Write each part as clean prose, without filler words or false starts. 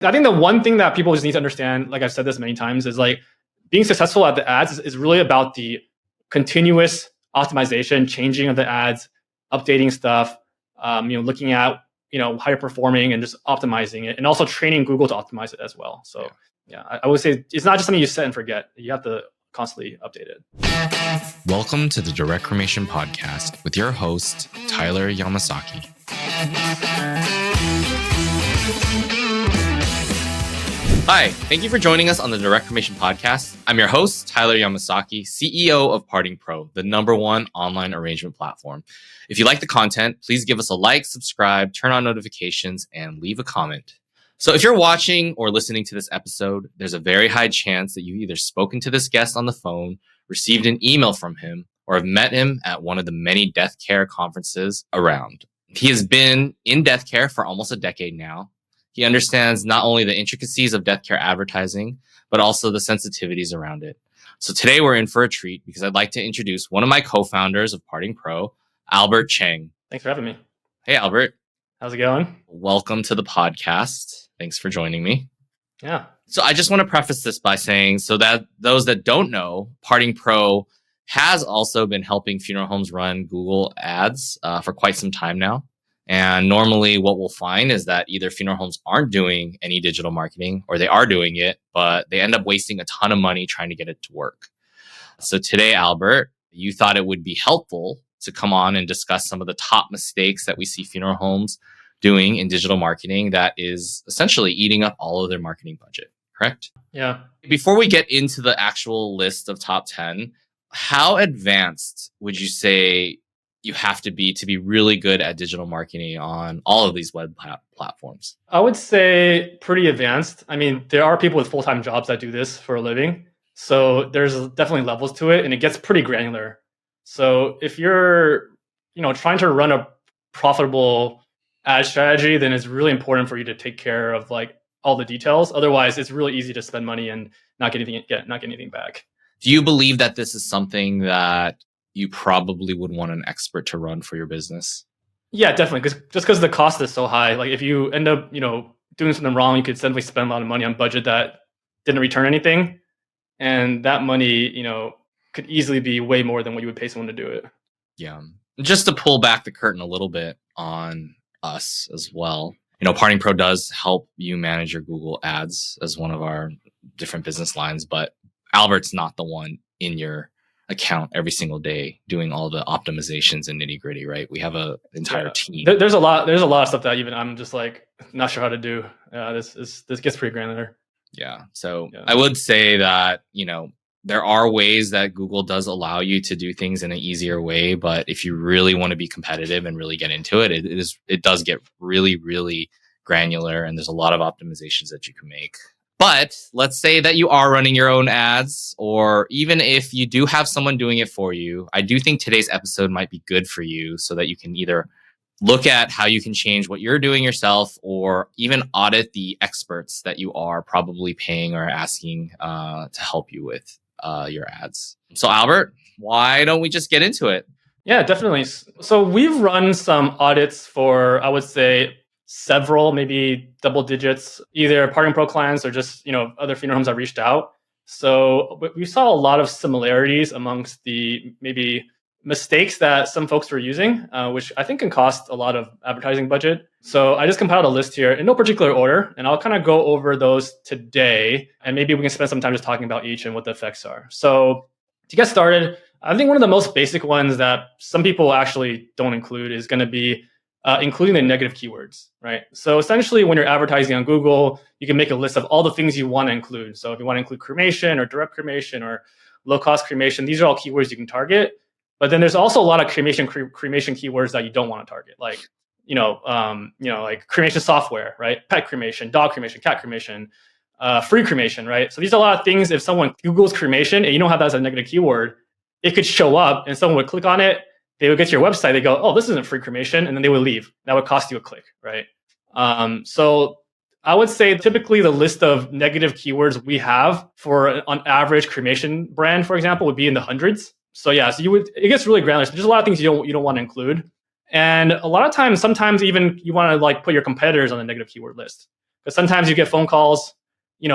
I think the one thing that people just need to understand, like I've said this many times, is like being successful at the ads is really about the continuous optimization, changing of the ads, updating stuff, looking at, how you're performing and just optimizing it, and also training Google to optimize it as well. So yeah, I would say it's not just something you set and forget. You have to constantly update it. Welcome to the Direct Cremation podcast with your host, Tyler Yamasaki. Hi, thank you for joining us on the Direct Cremation podcast. I'm your host, Tyler Yamasaki, CEO of Parting Pro, the #1 online arrangement platform. If you like the content, please give us a like, subscribe, turn on notifications, and leave a comment. So if you're watching or listening to this episode, there's a very high chance that you've either spoken to this guest on the phone, received an email from him, or have met him at one of the many death care conferences around. He has been in death care for almost a decade now. He understands not only the intricacies of death care advertising, but also the sensitivities around it. So today we're in for a treat because I'd like to introduce one of my co-founders of Parting Pro, Albert Chang. Thanks for having me. Hey, Albert. How's it going? Welcome to the podcast. Thanks for joining me. Yeah. So I just want to preface this by saying, so that those that don't know, Parting Pro has also been helping funeral homes run Google ads for quite some time now. And normally what we'll find is that either funeral homes aren't doing any digital marketing or they are doing it, but they end up wasting a ton of money trying to get it to work. So today, Albert, you thought it would be helpful to come on and discuss some of the top mistakes that we see funeral homes doing in digital marketing that is essentially eating up all of their marketing budget, correct? Yeah. Before we get into the actual list of top 10, how advanced would you say you have to be really good at digital marketing on all of these web platforms? I would say pretty advanced. I mean, there are people with full-time jobs that do this for a living. So there's definitely levels to it and it gets pretty granular. So if you're, trying to run a profitable ad strategy, then it's really important for you to take care of like all the details. Otherwise, it's really easy to spend money and not get anything back. Do you believe that this is something that you probably would want an expert to run for your business? Yeah, definitely. Because the cost is so high. Like if you end up, doing something wrong, you could simply spend a lot of money on budget that didn't return anything. And that money, could easily be way more than what you would pay someone to do it. Yeah. Just to pull back the curtain a little bit on us as well. Parting Pro does help you manage your Google ads as one of our different business lines, but Albert's not the one in your account every single day doing all the optimizations and nitty gritty, right? We have an entire team. There's a lot of stuff that even I'm just like not sure how to do. This gets pretty granular. Yeah. So I would say that, there are ways that Google does allow you to do things in an easier way, but if you really want to be competitive and really get into it, it does get really, really granular, and there's a lot of optimizations that you can make. But let's say that you are running your own ads, or even if you do have someone doing it for you, I do think today's episode might be good for you so that you can either look at how you can change what you're doing yourself, or even audit the experts that you are probably paying or asking to help you with your ads. So Albert, why don't we just get into it? Yeah, definitely. So we've run some audits for, I would say, several, maybe double digits, either Parting Pro clients or just, other funeral homes that reached out. So we saw a lot of similarities amongst the maybe mistakes that some folks were using, which I think can cost a lot of advertising budget. So I just compiled a list here in no particular order, and I'll kind of go over those today, and maybe we can spend some time just talking about each and what the effects are. So to get started, I think one of the most basic ones that some people actually don't include is going to be including the negative keywords, right? So essentially, when you're advertising on Google, you can make a list of all the things you want to include. So if you want to include cremation or direct cremation or low-cost cremation, these are all keywords you can target. But then there's also a lot of cremation keywords that you don't want to target, like like cremation software, right? Pet cremation, dog cremation, cat cremation, free cremation, right? So these are a lot of things. If someone Googles cremation and you don't have that as a negative keyword, it could show up and someone would click on it. They would get to your website. They go, oh, this isn't free cremation. And then they would leave. That would cost you a click, right? So I would say typically the list of negative keywords we have for on average cremation brand, for example, would be in the hundreds. So yeah, it gets really granular. So there's a lot of things you don't want to include. And a lot of times, sometimes even you want to like put your competitors on the negative keyword list. Because sometimes you get phone calls,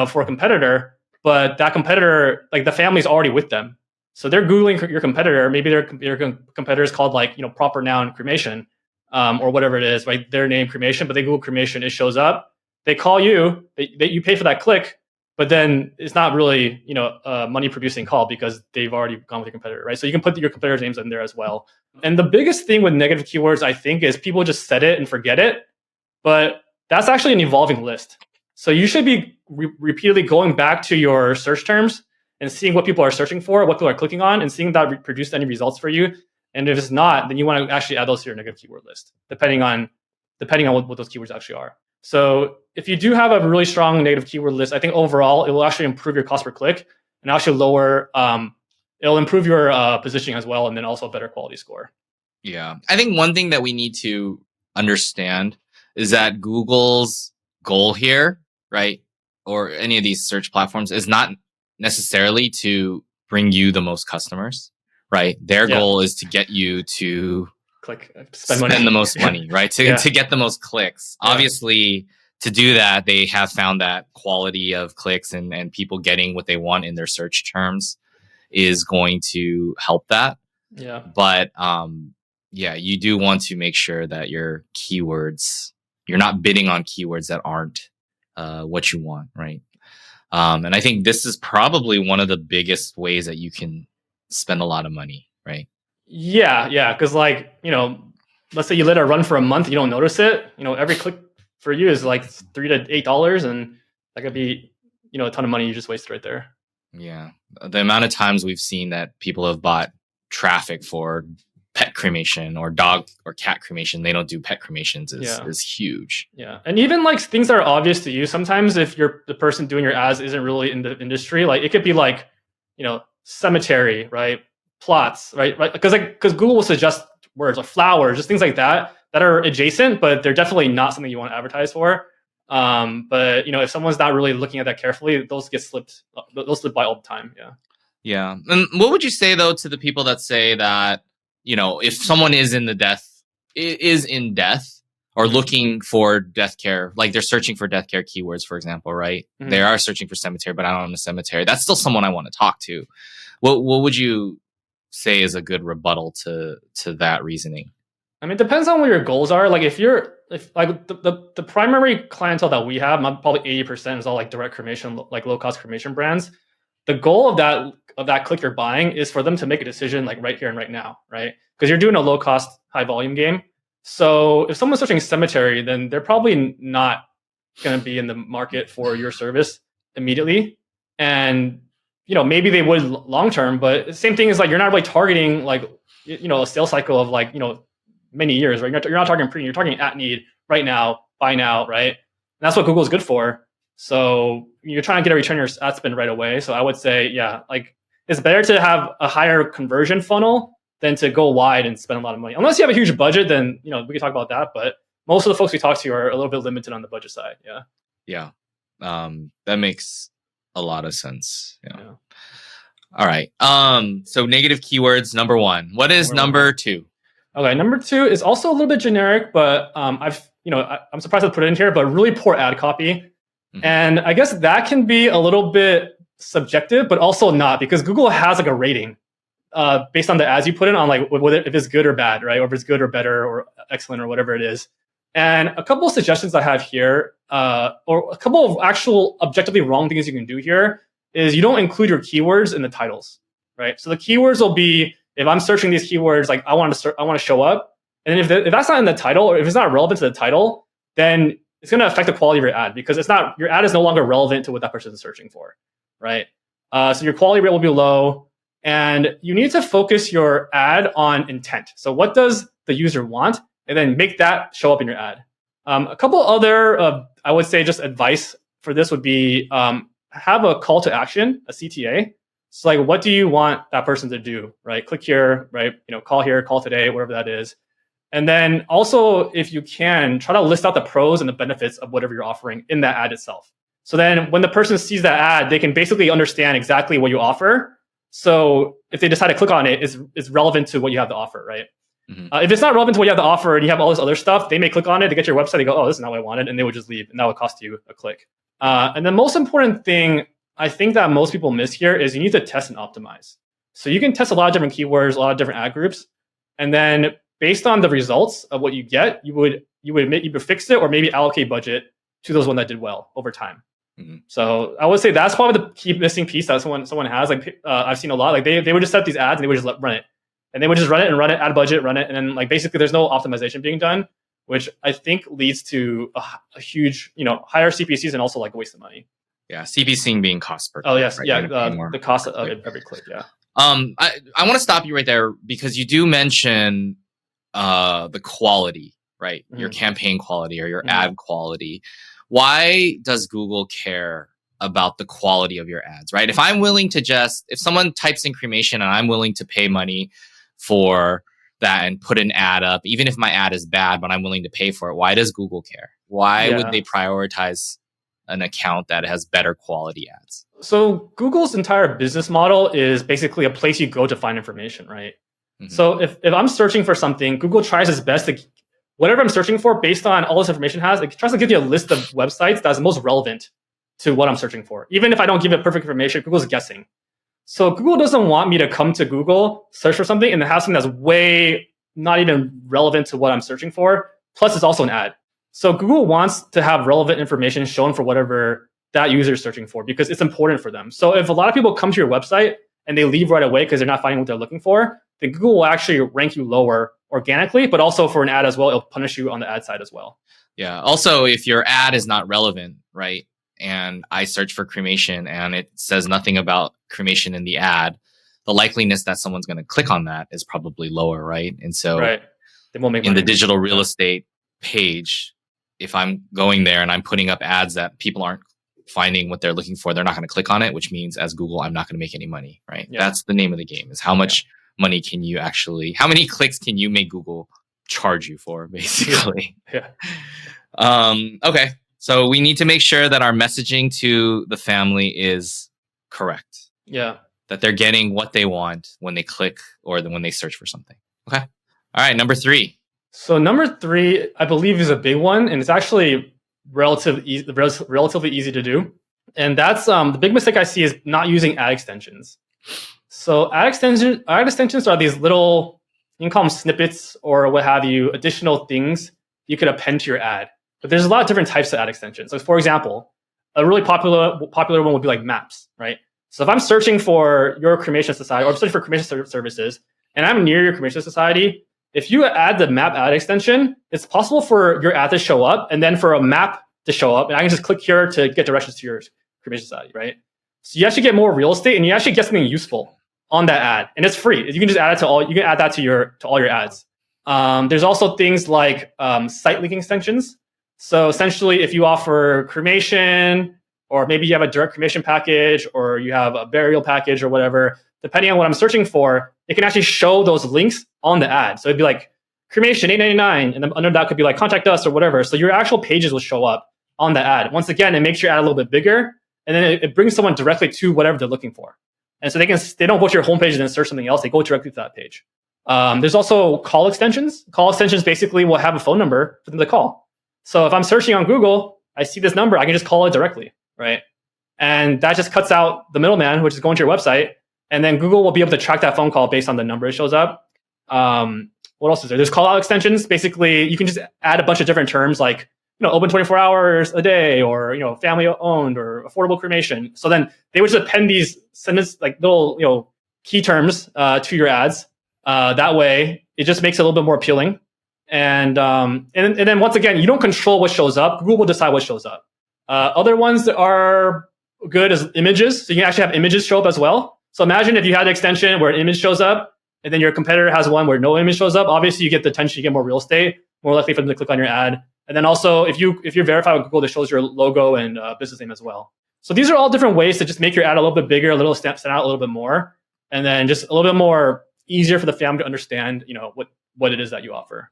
for a competitor, but that competitor, like the family's already with them. So they're Googling your competitor. Maybe your competitor is called like, proper noun cremation, or whatever it is, right? Their name cremation, but they Google cremation, it shows up. They call you, you pay for that click, but then it's not really, a money producing call because they've already gone with your competitor, right? So you can put your competitor's names in there as well. And the biggest thing with negative keywords, I think, is people just set it and forget it, but that's actually an evolving list. So you should be repeatedly going back to your search terms and seeing what people are searching for, what people are clicking on, and seeing if that produced any results for you. And if it's not, then you want to actually add those to your negative keyword list, depending on what those keywords actually are. So if you do have a really strong negative keyword list, I think overall it will actually improve your cost per click and actually it'll improve your positioning as well, and then also a better quality score. Yeah. I think one thing that we need to understand is that Google's goal here, right, or any of these search platforms, is not necessarily to bring you the most customers, right? Their goal is to get you to spend the most money, right? To get the most clicks. Yeah. Obviously, to do that, they have found that quality of clicks and people getting what they want in their search terms is going to help that. Yeah. But you do want to make sure that your keywords, you're not bidding on keywords that aren't what you want, right? And I think this is probably one of the biggest ways that you can spend a lot of money, right? Yeah. Because let's say you let it run for a month, you don't notice it. Every click for you is like $3 to $8, and that could be, a ton of money you just wasted right there. Yeah. The amount of times we've seen that people have bought traffic for pet cremation or dog or cat cremation, they don't do pet cremations is huge. Yeah. And even like things that are obvious to you, sometimes if the person doing your ads isn't really in the industry, like it could be like, cemetery, right? Plots, right? Because Google will suggest words like flowers, just things like that are adjacent, but they're definitely not something you want to advertise for. But if someone's not really looking at that carefully, those slip by all the time. Yeah. Yeah. And what would you say though to the people that say that, if someone is in death or looking for death care, like they're searching for death care keywords, for example, right? Mm-hmm. They are searching for cemetery, but I don't own a cemetery. That's still someone I want to talk to. What would you say is a good rebuttal to that reasoning? I mean, it depends on what your goals are. Like if the primary clientele that we have, probably 80% is all like direct cremation, like low cost cremation brands. The goal of that click you're buying is for them to make a decision like right here and right now, right? Because you're doing a low cost, high volume game. So if someone's searching cemetery, then they're probably not going to be in the market for your service immediately. And, maybe they would long term, but the same thing is like, you're not really targeting like, a sales cycle of like, many years, right? You're not targeting you're targeting at need right now, buy now, right? And that's what Google is good for. So you're trying to get a return on your ad spend right away. So I would say, like it's better to have a higher conversion funnel than to go wide and spend a lot of money. Unless you have a huge budget, then we can talk about that. But most of the folks we talk to are a little bit limited on the budget side. Yeah. Yeah. That makes a lot of sense. Yeah. All right. So negative keywords, number one. What is number two? Okay, number two is also a little bit generic, but I'm surprised I put it in here, but really poor ad copy. Mm-hmm. And I guess that can be a little bit subjective, but also not, because Google has like a rating based on the ads you put in on like whether if it's good or bad, right? Or if it's good or better or excellent or whatever it is. And a couple of suggestions I have here, or a couple of actual objectively wrong things you can do here, is you don't include your keywords in the titles, right? So the keywords will be, if I'm searching these keywords, like I want to show up, and if that's not in the title, or if it's not relevant to the title, then it's going to affect the quality of your ad, because your ad is no longer relevant to what that person is searching for, right? So your quality rate will be low, and you need to focus your ad on intent. So what does the user want, and then make that show up in your ad. A couple other, I would say, just advice for this would be have a call to action, a CTA. So like, what do you want that person to do, right? Click here, right? Call here, call today, whatever that is. And then also, if you can, try to list out the pros and the benefits of whatever you're offering in that ad itself. So then when the person sees that ad, they can basically understand exactly what you offer. So if they decide to click on it, it's relevant to what you have to offer, right? If it's not relevant to what you have to offer and you have all this other stuff, they may click on it, they get your website, they go, oh, this is not what I wanted, and they would just leave, and that would cost you a click. And the most important thing I think that most people miss here is you need to test and optimize. So you can test a lot of different keywords, a lot of different ad groups, and then based on the results of what you get, you would either fix it or maybe allocate budget to those ones that did well over time. So I would say that's probably the key missing piece that someone has. Like I've seen a lot. Like they would just set these ads and they would just run it, and they would just run it, add a budget, run it, and then like basically there's no optimization being done, which I think leads to a huge, higher CPCs and also like a waste of money. Yeah, CPC being cost per click. Oh yes, right? yeah, the cost of every click. Yeah. I want to stop you right there because you do mention the quality, right? Your campaign quality or your ad quality. Why does Google care about the quality of your ads, right? If I'm willing to if someone types in cremation and I'm willing to pay money for that and put an ad up, even if my ad is bad, but I'm willing to pay for it, why does Google care? Why would they prioritize an account that has better quality ads? So Google's entire business model is basically a place you go to find information, right? So if I'm searching for something, Google tries its best to, whatever I'm searching for, based on all this information it has, it tries to give you a list of websites that's most relevant to what I'm searching for. Even if I don't give it perfect information, Google's guessing. So Google doesn't want me to come to Google, search for something, and then have something that's way not even relevant to what I'm searching for. Plus, it's also an ad. So Google wants to have relevant information shown for whatever that user is searching for because it's important for them. So if a lot of people come to your website and they leave right away because they're not finding what they're looking for, then Google will actually rank you lower organically, but also for an ad as well, it'll punish you on the ad side as well. Yeah. Also, if your ad is not relevant, right, and I search for cremation and it says nothing about cremation in the ad, the likeliness that someone's going to click on that is probably lower, right? And so they won't make in money. The digital real estate page, if I'm going there and I'm putting up ads that people aren't finding what they're looking for, they're not going to click on it, which means as Google, I'm not going to make any money, right? Yeah. That's the name of the game, is how much money can you actually, how many clicks can you make Google charge you for, basically? Okay. So we need to make sure that our messaging to the family is correct. Yeah. That they're getting what they want when they click or when they search for something. Okay. All right. Number 3. So number 3, I believe, is a big one, and it's actually relatively easy to do. And that's the big mistake I see is not using ad extensions. So ad extensions are these little, you can call them snippets or what have you, additional things you could append to your ad. But there's a lot of different types of ad extensions. So for example, a really popular one would be like maps, right? So if I'm searching for your cremation society or I'm searching for cremation services and I'm near your cremation society, if you add the map ad extension, it's possible for your ad to show up and then for a map to show up. And I can just click here to get directions to your cremation society, right? So you actually get more real estate and you actually get something useful on that ad. And it's free. You can just add it to all, you can add that to all your ads. There's also things like site linking extensions. So essentially, if you offer cremation, or maybe you have a direct cremation package, or you have a burial package or whatever, depending on what I'm searching for, it can actually show those links on the ad. So it'd be like cremation $8.99, and then under that could be like contact us or whatever. So your actual pages will show up on the ad. Once again, it makes your ad a little bit bigger, and then it brings someone directly to whatever they're looking for. And so they don't go to your homepage and then search something else. They go directly to that page. There's also call extensions. Call extensions basically will have a phone number for them to call. So if I'm searching on Google, I see this number, I can just call it directly, right? And that just cuts out the middleman, which is going to your website. And then Google will be able to track that phone call based on the number it shows up. What else is there? There's call out extensions. Basically, you can just add a bunch of different terms like, open 24 hours a day, or, family owned, or affordable cremation. So then they would just append these sentence, like little, key terms to your ads. That way, it just makes it a little bit more appealing. And then once again, you don't control what shows up. Google will decide what shows up. Other ones that are good as images. So you can actually have images show up as well. So imagine if you had an extension where an image shows up, and then your competitor has one where no image shows up. Obviously, you get the attention, you get more real estate, more likely for them to click on your ad. And then also, if you're verified with Google, that shows your logo and business name as well. So these are all different ways to just make your ad a little bit bigger, a little stand out a little bit more, and then just a little bit more easier for the family to understand, what it is that you offer.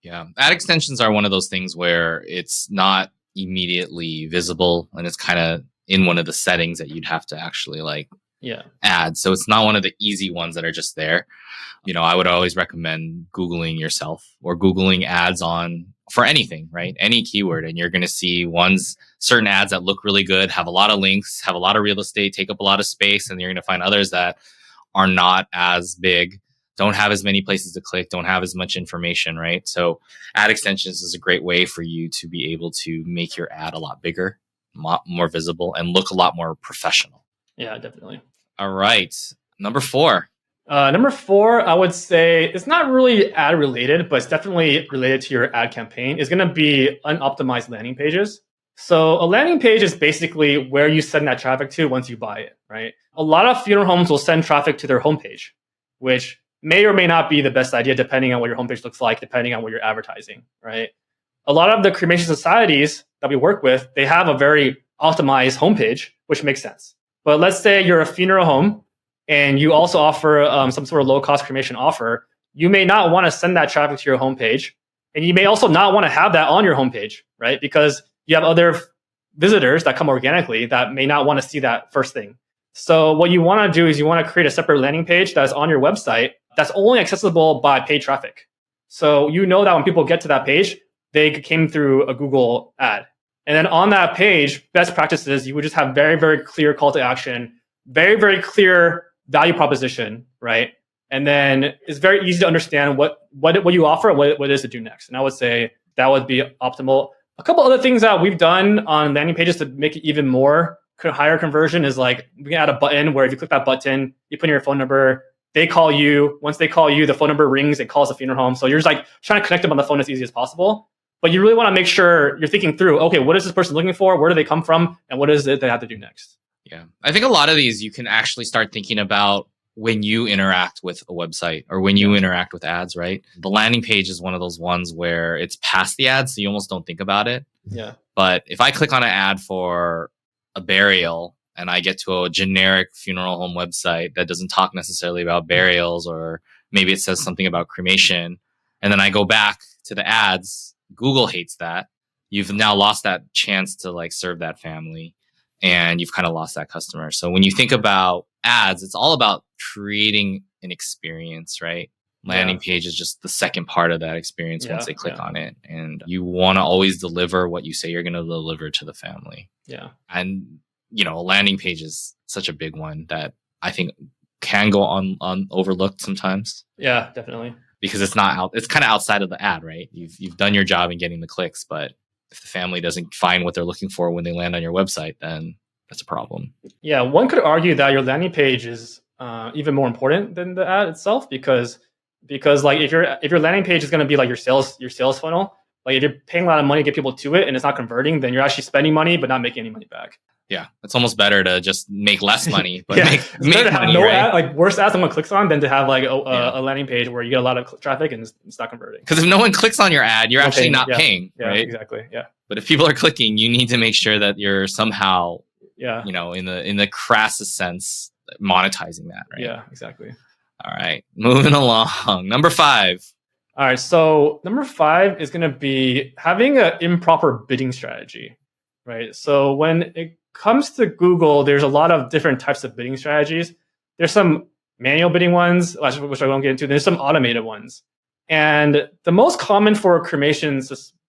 Yeah, ad extensions are one of those things where it's not immediately visible, and it's kind of in one of the settings that you'd have to actually ads. So it's not one of the easy ones that are just there. I would always recommend Googling yourself or Googling ads for anything, right? Any keyword. And you're going to see certain ads that look really good, have a lot of links, have a lot of real estate, take up a lot of space. And you're going to find others that are not as big, don't have as many places to click, don't have as much information, right? So ad extensions is a great way for you to be able to make your ad a lot bigger, more visible, and look a lot more professional. Yeah, definitely. All right. Number 4. Number 4, I would say it's not really ad related, but it's definitely related to your ad campaign. It's going to be unoptimized landing pages. So a landing page is basically where you send that traffic to once you buy it, right? A lot of funeral homes will send traffic to their homepage, which may or may not be the best idea depending on what your homepage looks like, depending on what you're advertising, right? A lot of the cremation societies that we work with, they have a very optimized homepage, which makes sense. But let's say you're a funeral home and you also offer some sort of low-cost cremation offer. You may not want to send that traffic to your homepage, and you may also not want to have that on your homepage, right? Because you have other visitors that come organically that may not want to see that first thing. So what you want to do is you want to create a separate landing page that's on your website that's only accessible by paid traffic. So you know that when people get to that page, they came through a Google ad. And then on that page, best practices, you would just have very, very clear call to action, very, very clear value proposition, right? And then it's very easy to understand what you offer and what it is to do next. And I would say that would be optimal. A couple other things that we've done on landing pages to make it even more higher conversion is like we can add a button where if you click that button, you put in your phone number, they call you. Once they call you, the phone number rings, it calls the funeral home. So you're just like trying to connect them on the phone as easy as possible. But you really want to make sure you're thinking through, okay, what is this person looking for? Where do they come from? And what is it they have to do next? Yeah. I think a lot of these you can actually start thinking about when you interact with a website or when you interact with ads, right? The landing page is one of those ones where it's past the ad, so you almost don't think about it. Yeah. But if I click on an ad for a burial and I get to a generic funeral home website that doesn't talk necessarily about burials, or maybe it says something about cremation, and then I go back to the ads, Google hates that. You've now lost that chance to like serve that family, and you've kind of lost that customer. So when you think about ads, it's all about creating an experience, right? Landing page is just the second part of that experience once they click on it. And you want to always deliver what you say you're going to deliver to the family. Yeah. And, a landing page is such a big one that I think can go on overlooked sometimes. Yeah, definitely. Because it's kind of outside of the ad, right? You've done your job in getting the clicks, but if the family doesn't find what they're looking for when they land on your website, then that's a problem. Yeah, one could argue that your landing page is even more important than the ad itself because like if your landing page is going to be like your sales funnel, like if you're paying a lot of money to get people to it and it's not converting, then you're actually spending money but not making any money back. Yeah, it's almost better to just make less money, but make to have money, no right? ad, like worse ads someone clicks on than to have like a landing page where you get a lot of traffic and it's not converting. Because if no one clicks on your ad, you're actually not paying, yeah, right? Exactly. Yeah. But if people are clicking, you need to make sure that you're somehow, in the crassest sense, monetizing that, right? Yeah, exactly. All right, moving along. Number 5. All right, so number 5 is going to be having an improper bidding strategy, right? So when it comes to Google, there's a lot of different types of bidding strategies. There's some manual bidding ones, which I won't get into. There's some automated ones. And the most common for cremation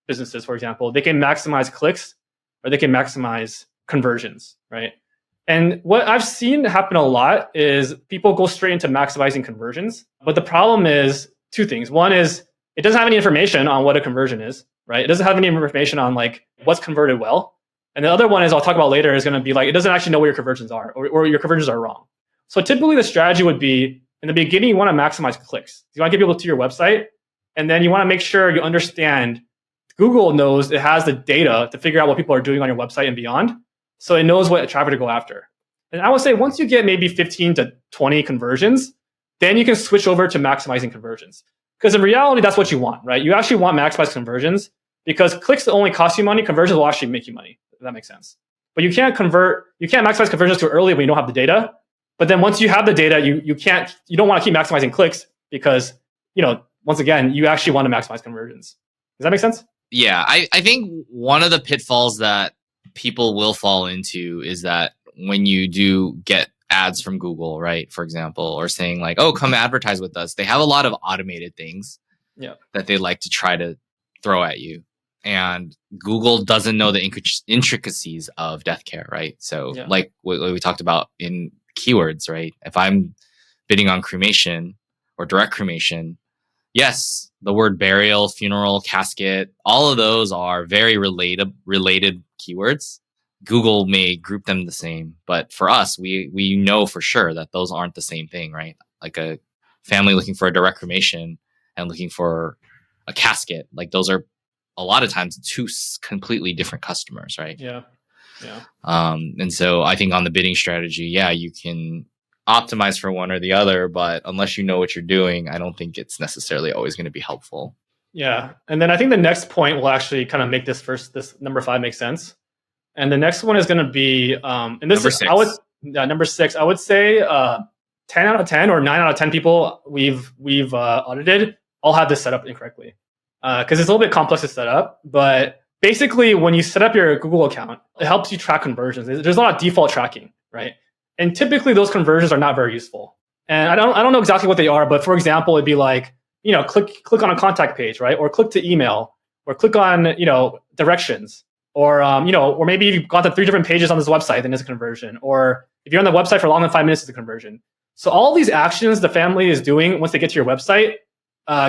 businesses, for example, they can maximize clicks or they can maximize conversions, right? And what I've seen happen a lot is people go straight into maximizing conversions. But the problem is 2 things. One is it doesn't have any information on what a conversion is, right? It doesn't have any information on like what's converted well. And the other one is I'll talk about later is going to be like, it doesn't actually know what your conversions are or your conversions are wrong. So typically the strategy would be in the beginning, you want to maximize clicks. You want to get people to your website, and then you want to make sure you understand Google knows it has the data to figure out what people are doing on your website and beyond. So it knows what traffic to go after. And I would say once you get maybe 15 to 20 conversions, then you can switch over to maximizing conversions. Because in reality, that's what you want, right? You actually want maximized conversions because clicks only cost you money. Conversions will actually make you money. If that makes sense. But you can't maximize conversions too early when you don't have the data. But then once you have the data, you don't want to keep maximizing clicks because, once again, you actually want to maximize conversions. Does that make sense? Yeah, I think one of the pitfalls that people will fall into is that when you do get ads from Google, right? For example, or saying like, oh, come advertise with us. They have a lot of automated things that they like to try to throw at you. And Google doesn't know the intricacies of death care, right? So like what we talked about in keywords, right? If I'm bidding on cremation or direct cremation, yes, the word burial, funeral, casket, all of those are very related keywords. Google may group them the same, but for us, we know for sure that those aren't the same thing, right? Like a family looking for a direct cremation and looking for a casket, like those are a lot of times two completely different customers, right? Yeah. And so I think on the bidding strategy, you can optimize for one or the other, but unless you know what you're doing, I don't think it's necessarily always going to be helpful. Yeah. And then I think the next point will actually kind of make this number 5 make sense. And the next one is going to be, and this number is, 6. Number 6, I would say 10 out of 10 or 9 out of 10 people we've audited all have this set up incorrectly. Because it's a little bit complex to set up, but basically when you set up your Google account, it helps you track conversions. There's a lot of default tracking, right? And typically those conversions are not very useful. And I don't know exactly what they are, but for example, it'd be like, click on a contact page, right? Or click to email, or click on, directions, or, or maybe you've got the 3 different pages on this website, then it's a conversion. Or if you're on the website for longer than 5 minutes, it's a conversion. So all these actions the family is doing once they get to your website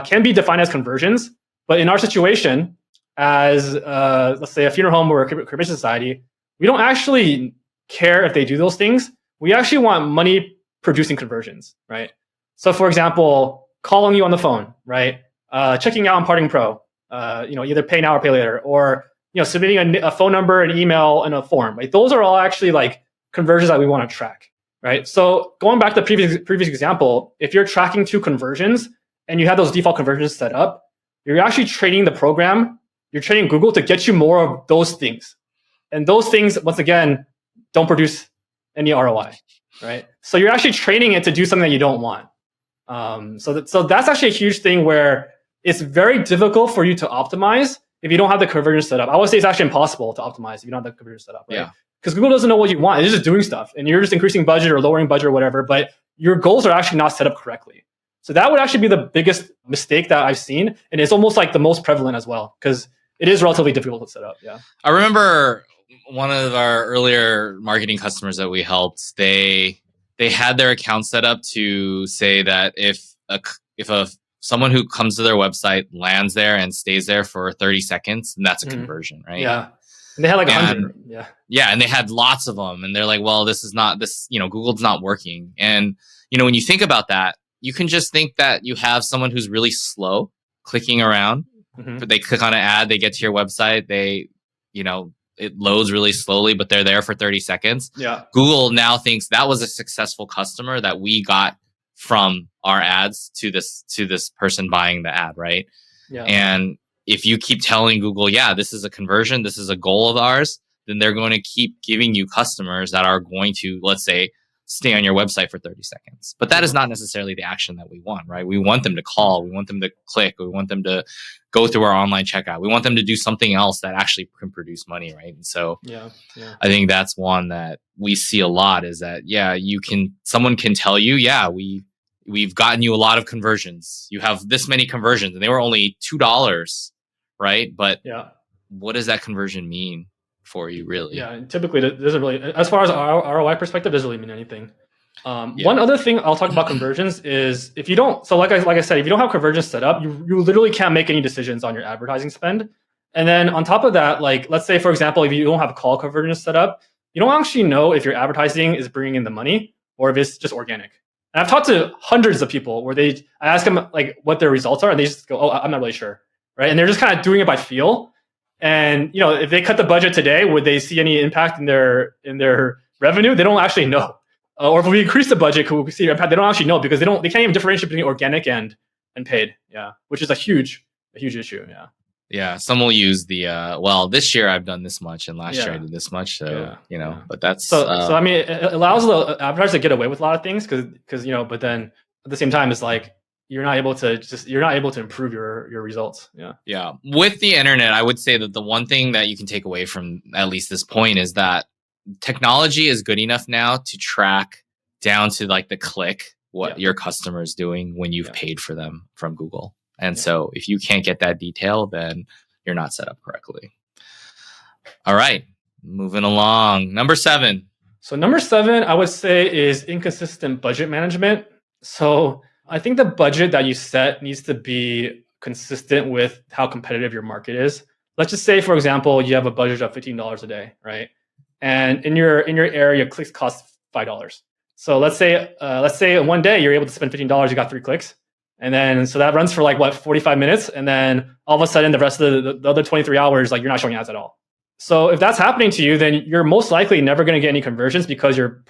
can be defined as conversions. But in our situation, as let's say a funeral home or a cremation society, we don't actually care if they do those things. We actually want money producing conversions, right? So for example, calling you on the phone, right? Checking out on Parting Pro, either pay now or pay later, or submitting a phone number, an email, and a form, right? Those are all actually like conversions that we want to track, right? So going back to the previous example, if you're tracking 2 conversions and you have those default conversions set up, you're actually training the program, you're training Google to get you more of those things. And those things, once again, don't produce any ROI, right? So you're actually training it to do something that you don't want. So that's actually a huge thing where it's very difficult for you to optimize if you don't have the conversion set up. I would say it's actually impossible to optimize if you don't have the conversion set up, right? Yeah. Because Google doesn't know what you want. It's just doing stuff. And you're just increasing budget or lowering budget or whatever, but your goals are actually not set up correctly. So that would actually be the biggest mistake that I've seen. And it's almost like the most prevalent as well, because it is relatively difficult to set up. Yeah. I remember one of our earlier marketing customers that we helped, they had their account set up to say that if someone who comes to their website lands there and stays there for 30 seconds, then that's a conversion, right? Yeah. And they had like 100. Yeah. Yeah. And they had lots of them. And they're like, well, Google's not working. And, when you think about that, you can just think that you have someone who's really slow clicking around. But they click on an ad, they get to your website, it loads really slowly, but they're there for 30 seconds. Yeah. Google now thinks that was a successful customer that we got from our ads to this person buying the ad, right? Yeah. And if you keep telling Google, this is a conversion, this is a goal of ours, then they're going to keep giving you customers that are going to, let's say, stay on your website for 30 seconds. But that is not necessarily the action that we want, right? We want them to call. We want them to click. We want them to go through our online checkout. We want them to do something else that actually can produce money, right? And so I think that's one that we see a lot is that, someone can tell you, we've gotten you a lot of conversions. You have this many conversions and they were only $2, right? But what does that conversion mean for you, really? Yeah, and typically it doesn't really, as far as our ROI perspective, doesn't really mean anything. One other thing I'll talk about conversions is if you don't, so like I said, if you don't have conversions set up, you literally can't make any decisions on your advertising spend. And then on top of that, like let's say for example, if you don't have call conversions set up, you don't actually know if your advertising is bringing in the money or if it's just organic. And I've talked to hundreds of people where I ask them like what their results are, and they just go, "Oh, I'm not really sure," right? And they're just kind of doing it by feel. And if they cut the budget today, would they see any impact in their revenue? They don't actually know. Or if we increase the budget, could we see impact? They don't actually know because they can't even differentiate between organic and paid. Yeah, which is a huge issue. Yeah. Yeah, some will use the this year I've done this much and last year I did this much. So but that's so I mean it allows the advertisers to get away with a lot of things because but then at the same time it's like you're not able to improve your results. Yeah. With the internet, I would say that the one thing that you can take away from at least this point is that technology is good enough now to track down to like the click what your customer is doing when you've paid for them from Google. And so if you can't get that detail, then you're not set up correctly. All right, moving along. Number 7. So number 7, I would say, is inconsistent budget management. So I think the budget that you set needs to be consistent with how competitive your market is. Let's just say, for example, you have a budget of $15 a day, right? And in your area, clicks cost $5. So let's say one day you're able to spend $15, you got 3 clicks. And then, so that runs for like 45 minutes. And then all of a sudden the rest of the other 23 hours, like you're not showing ads at all. So if that's happening to you, then you're most likely never going to get any conversions because your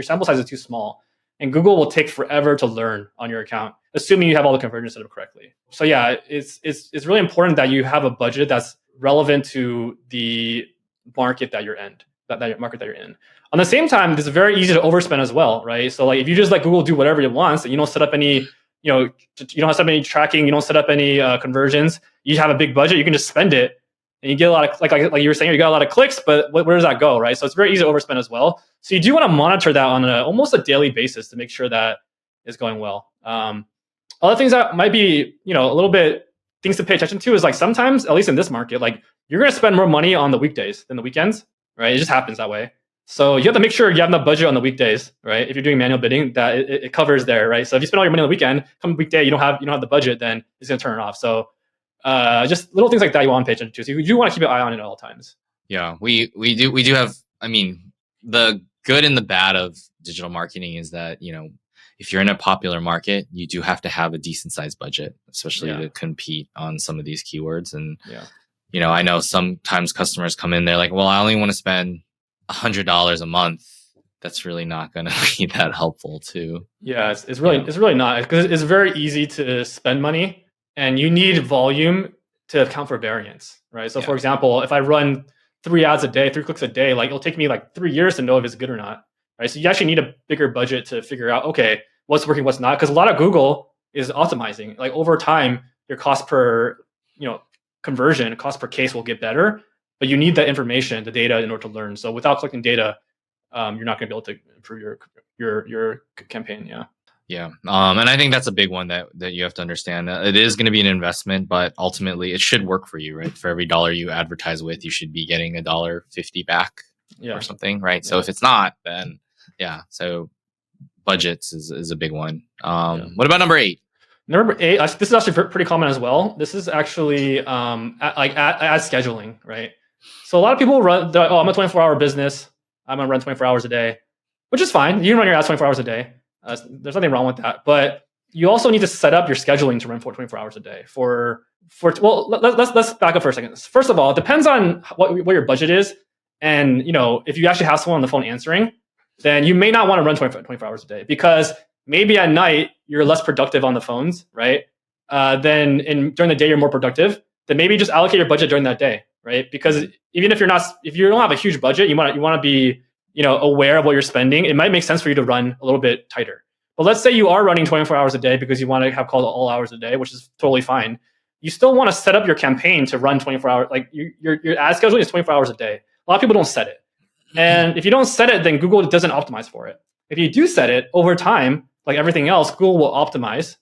sample size is too small. And Google will take forever to learn on your account, assuming you have all the conversions set up correctly. So yeah, it's really important that you have a budget that's relevant to the market that you're in, that market that you're in. On the same time, it's very easy to overspend as well, right? So like if you just let Google do whatever it wants and you don't set up any, you don't set up any tracking, you don't set up any conversions, you have a big budget, you can just spend it. And you get a lot of, like you were saying, you got a lot of clicks, but where does that go, right? So it's very easy to overspend as well. So you do want to monitor that on almost a daily basis to make sure that is going well. Other things that might be, a little bit things to pay attention to is like sometimes, at least in this market, like you're going to spend more money on the weekdays than the weekends, right? It just happens that way. So you have to make sure you have enough budget on the weekdays, right? If you're doing manual bidding, that it covers there, right? So if you spend all your money on the weekend, come weekday, you don't have the budget, then it's going to turn it off. So just little things like that you want to pay attention to. So you do want to keep an eye on it at all times. Yeah, we do have, I mean, the good and the bad of digital marketing is that, if you're in a popular market, you do have to have a decent sized budget, especially to compete on some of these keywords. And, I know sometimes customers come in, they're like, well, I only want to spend $100 a month. That's really not going to be that helpful too. Yeah, it's really not, because it's very easy to spend money. And you need volume to account for variance, right? So for example, if I run 3 ads a day, 3 clicks a day, like it'll take me like 3 years to know if it's good or not, right? So you actually need a bigger budget to figure out, okay, what's working, what's not. Because a lot of Google is optimizing. Like over time, your cost per, conversion, cost per case will get better, but you need that information, the data, in order to learn. So without collecting data, you're not going to be able to improve your campaign. Yeah. Yeah. And I think that's a big one that you have to understand. It is going to be an investment, but ultimately it should work for you, right? For every dollar you advertise with, you should be getting $1.50 back or something, right? Yeah. So if it's not, then so budgets is a big one. What about number 8? Number 8, this is actually pretty common as well. This is actually ad scheduling, right? So a lot of people run, I'm a 24-hour business. I'm going to run 24 hours a day, which is fine. You can run your ads 24 hours a day. There's nothing wrong with that, but you also need to set up your scheduling to run for 24 hours a day. Let's back up for a second. First of all, it depends on what your budget is, and if you actually have someone on the phone answering, then you may not want to run 24 hours a day, because maybe at night you're less productive on the phones, right? Then during the day you're more productive. Then maybe just allocate your budget during that day, right? Because even if you don't have a huge budget, you want to be aware of what you're spending. It might make sense for you to run a little bit tighter. But let's say you are running 24 hours a day because you want to have calls all hours a day, which is totally fine. You still want to set up your campaign to run 24 hours. Like your ad scheduling is 24 hours a day. A lot of people don't set it. And if you don't set it, then Google doesn't optimize for it. If you do set it over time, like everything else, Google will optimize.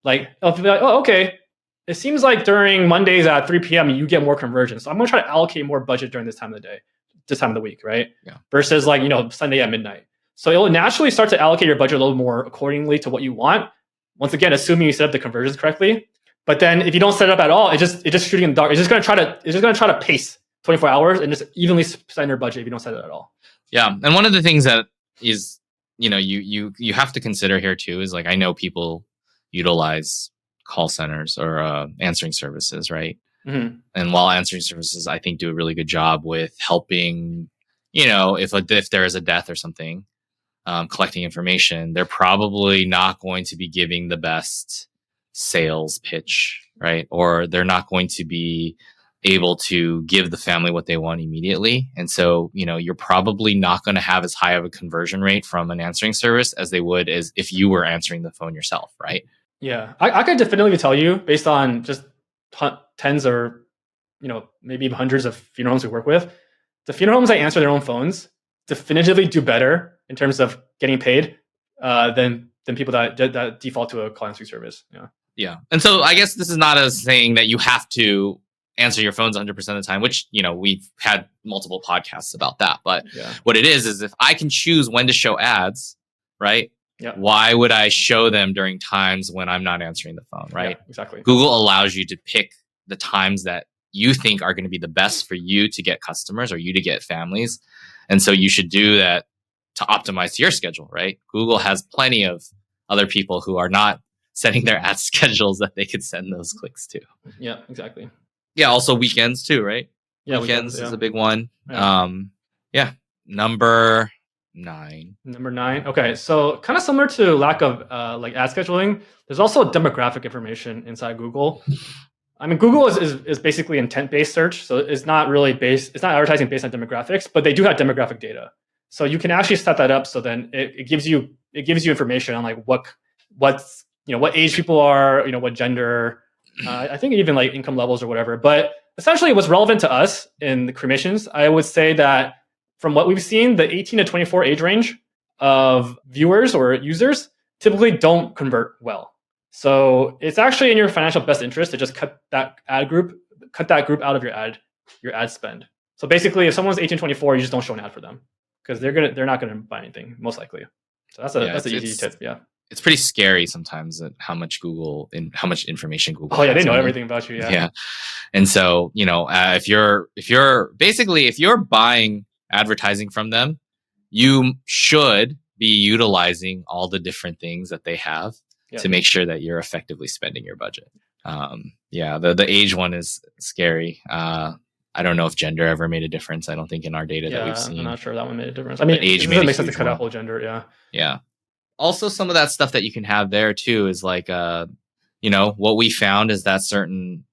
Like, it'll be like, oh, okay, it seems like during Mondays at 3 p.m. you get more conversions. So I'm going to try to allocate more budget during this time of the day. This time of the week, right? Yeah. Versus like, Sunday at midnight. So it'll naturally start to allocate your budget a little more accordingly to what you want. Once again, assuming you set up the conversions correctly. But then if you don't set it up at all, it's just shooting in the dark. It's just going to try to pace 24 hours and just evenly spend your budget if you don't set it at all. Yeah. And one of the things that is, you have to consider here too is like, I know people utilize call centers or answering services, right? Mm-hmm. And while answering services, I think, do a really good job with helping, if there is a death or something, collecting information, they're probably not going to be giving the best sales pitch, right? Or they're not going to be able to give the family what they want immediately. And so, you're probably not going to have as high of a conversion rate from an answering service as they would as if you were answering the phone yourself, right? Yeah, I could definitively tell you, based on just tens or maybe even hundreds of funeral homes we work with, the funeral homes that answer their own phones definitively do better in terms of getting paid than people that default to a call answering service. Yeah. Yeah. And so I guess this is not a saying that you have to answer your phones 100% of the time, which, we've had multiple podcasts about that. But what it is if I can choose when to show ads, right? Yeah. Why would I show them during times when I'm not answering the phone, right? Yeah, exactly. Google allows you to pick the times that you think are going to be the best for you to get customers or you to get families. And so you should do that to optimize your schedule, right? Google has plenty of other people who are not setting their ad schedules that they could send those clicks to. Yeah, exactly. Yeah, also weekends too, right? Yeah, weekends is a big one. Yeah. Number 9. Number 9. Okay, so kind of similar to lack of like ad scheduling, there's also demographic information inside Google. I mean, Google is basically intent-based search, so it's not advertising based on demographics, but they do have demographic data. So you can actually set that up so then it gives you information on like what age people are, what gender, I think even like income levels or whatever. But essentially what's relevant to us in the cremations, I would say that from what we've seen, the 18 to 24 age range of viewers or users typically don't convert well. So it's actually in your financial best interest to just cut that group out of your ad spend. So basically, if someone's 18 to 24, you just don't show an ad for them because they're not going to buy anything most likely. So that's an easy tip. Yeah. It's pretty scary sometimes how much information Google. Oh yeah, they know everything about you. Yeah. And so, if you're buying advertising from them, you should be utilizing all the different things that they have to make sure that you're effectively spending your budget. The age one is scary. I don't know if gender ever made a difference. I don't think in our data that we've seen. I'm not sure that one made a difference. I mean, age it doesn't make sense to cut out whole gender. Yeah. Yeah. Also, some of that stuff that you can have there too is like, what we found is that certain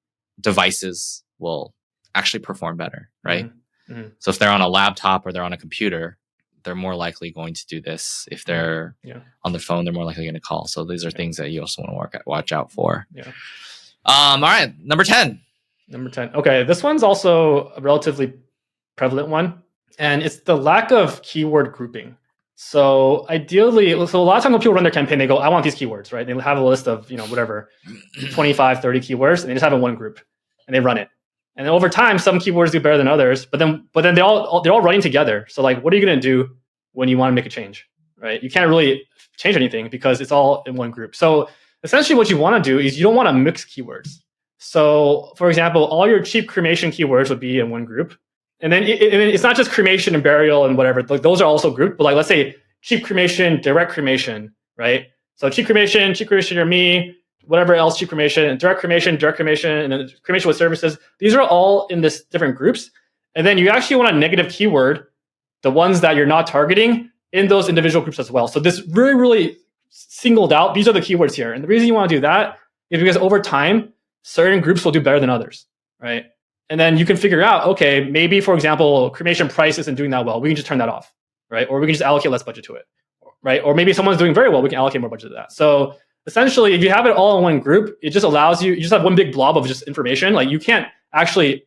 devices will actually perform better, right? Mm-hmm. So if they're on a laptop or they're on a computer, they're more likely going to do this. If they're on their phone, they're more likely going to call. So these are things that you also want to watch out for. Yeah. All right, number 10. Okay, this one's also a relatively prevalent one, and it's the lack of keyword grouping. So ideally, a lot of times when people run their campaign, they go, I want these keywords, right? They have a list of, 25, 30 keywords, and they just have it in one group, and they run it. And then over time, some keywords do better than others, but then they're all running together. So like, what are you going to do when you want to make a change, right? You can't really change anything because it's all in one group. So essentially what you want to do is you don't want to mix keywords. So for example, all your cheap cremation keywords would be in one group. And then it's not just cremation and burial and whatever. Like those are also grouped. But like, let's say cheap cremation, direct cremation, right? So cheap cremation or me, whatever else, cheap cremation, direct cremation, and then cremation with services. These are all in this different groups. And then you actually want a negative keyword, the ones that you're not targeting, in those individual groups as well. So this really, really singled out, these are the keywords here. And the reason you want to do that is because over time, certain groups will do better than others, right? And then you can figure out, okay, maybe, for example, cremation price isn't doing that well. We can just turn that off, right? Or we can just allocate less budget to it, right? Or maybe someone's doing very well. We can allocate more budget to that. So essentially, if you have it all in one group, it just allows you just have one big blob of just information. Like you can't actually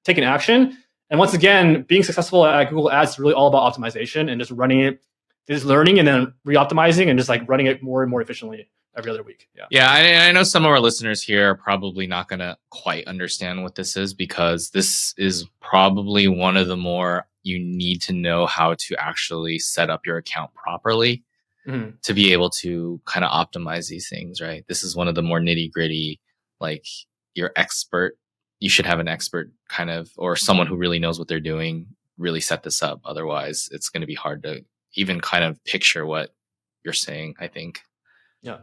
take an action. And once again, being successful at Google Ads is really all about optimization and just running it, just learning and then re-optimizing and just like running it more and more efficiently every other week. Yeah. I know some of our listeners here are probably not going to quite understand what this is because this is probably one of the more you need to know how to actually set up your account properly to be able to kind of optimize these things, right? This is one of the more nitty gritty, like your expert, you should have an expert kind of, or someone who really knows what they're doing, really set this up. Otherwise, it's going to be hard to even kind of picture what you're saying, I think. Yeah.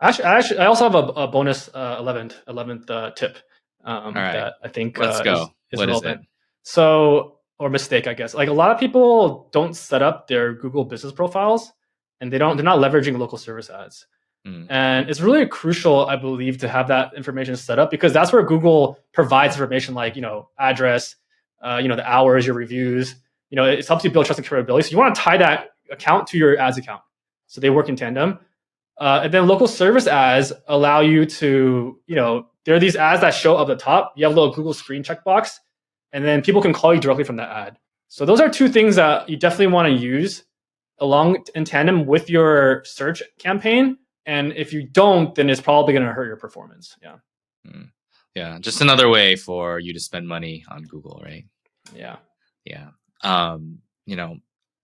Actually, I also have a bonus 11th tip all right. that I think Let's go. is what relevant. is it? So, or mistake, I guess. Like a lot of people don't set up their Google business profiles, and they're not leveraging local service ads. And it's really crucial, I believe, to have that information set up because that's where Google provides information like, address, the hours, your reviews. It helps you build trust and credibility. So you want to tie that account to your ads account, so they work in tandem. And then local service ads allow you to, there are these ads that show up at the top. You have a little Google screen checkbox, and then people can call you directly from that ad. So those are two things that you definitely want to use along in tandem with your search campaign. And if you don't, then it's probably going to hurt your performance. Yeah. Yeah. Just another way for you to spend money on Google, right? Yeah. Yeah.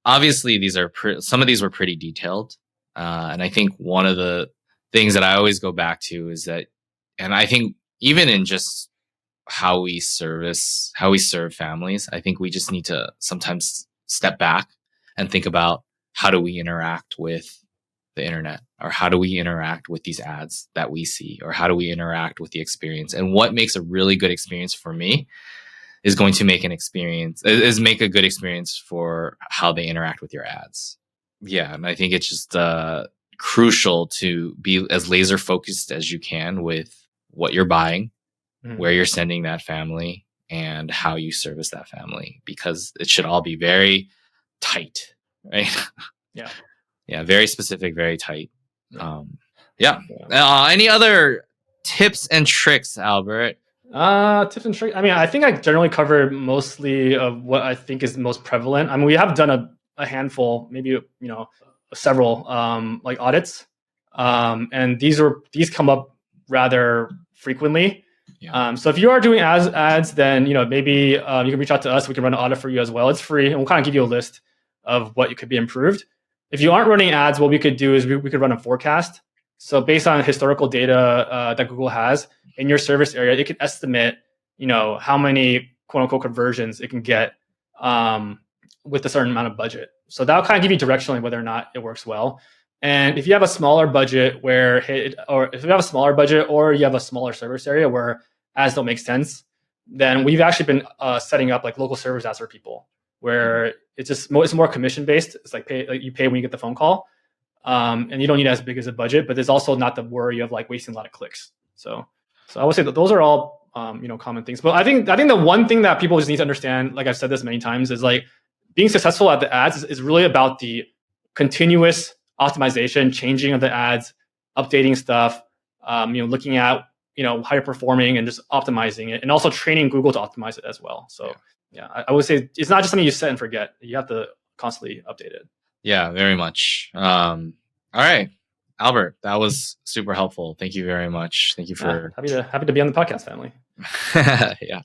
Obviously these are some of these were pretty detailed. And I think one of the things that I always go back to is that, and I think even in just how we serve families, I think we just need to sometimes step back and think about how do we interact with the internet, or how do we interact with these ads that we see, or how do we interact with the experience. And what makes a really good experience for me is going to make a good experience for how they interact with your ads. Yeah. And I think it's just crucial to be as laser focused as you can with what you're buying, where you're sending that family, and how you service that family, because it should all be very tight, right? Yeah. Yeah. Very specific, very tight. Any other tips and tricks, Albert? Tips and tricks. I mean, I think I generally covered mostly of what I think is most prevalent. I mean, we have done a handful, maybe, several like audits. And these come up rather frequently. Yeah. So if you are doing ads, then, maybe you can reach out to us. We can run an audit for you as well. It's free, and we'll kind of give you a list of what could be improved. If you aren't running ads, what we could do is we could run a forecast. So based on historical data that Google has in your service area, it can estimate, how many quote unquote conversions it can get with a certain amount of budget. So that'll kind of give you directionally whether or not it works well. And if you have a smaller budget or if you have a smaller service area where ads don't make sense, then we've actually been setting up like local service ads for people, where it's more commission based. It's like you pay when you get the phone call, and you don't need as big as a budget, but there's also not the worry of like wasting a lot of clicks. So I would say that those are all common things. But I think the one thing that people just need to understand, like I've said this many times, is like being successful at the ads is really about the continuous optimization, changing of the ads, updating stuff, looking at how you're performing and just optimizing it, and also training Google to optimize it as well. So yeah, I would say it's not just something you set and forget. You have to constantly update it. Yeah, very much. All right, Albert, that was super helpful. Thank you very much. Thank you for happy to be on the podcast family. Yeah,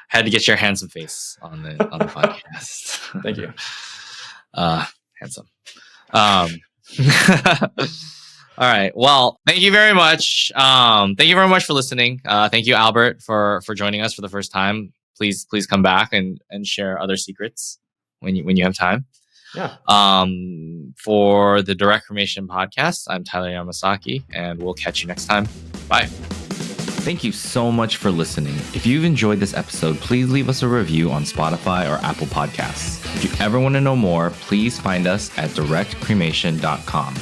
had to get your handsome face on the podcast. Thank you. Handsome. All right. Well, thank you very much. Thank you very much for listening. Thank you, Albert, for joining us for the first time. Please come back and share other secrets when you have time. Yeah. For the Direct Cremation podcast, I'm Tyler Yamasaki, and we'll catch you next time. Bye. Thank you so much for listening. If you've enjoyed this episode, please leave us a review on Spotify or Apple Podcasts. If you ever want to know more, please find us at directcremation.com.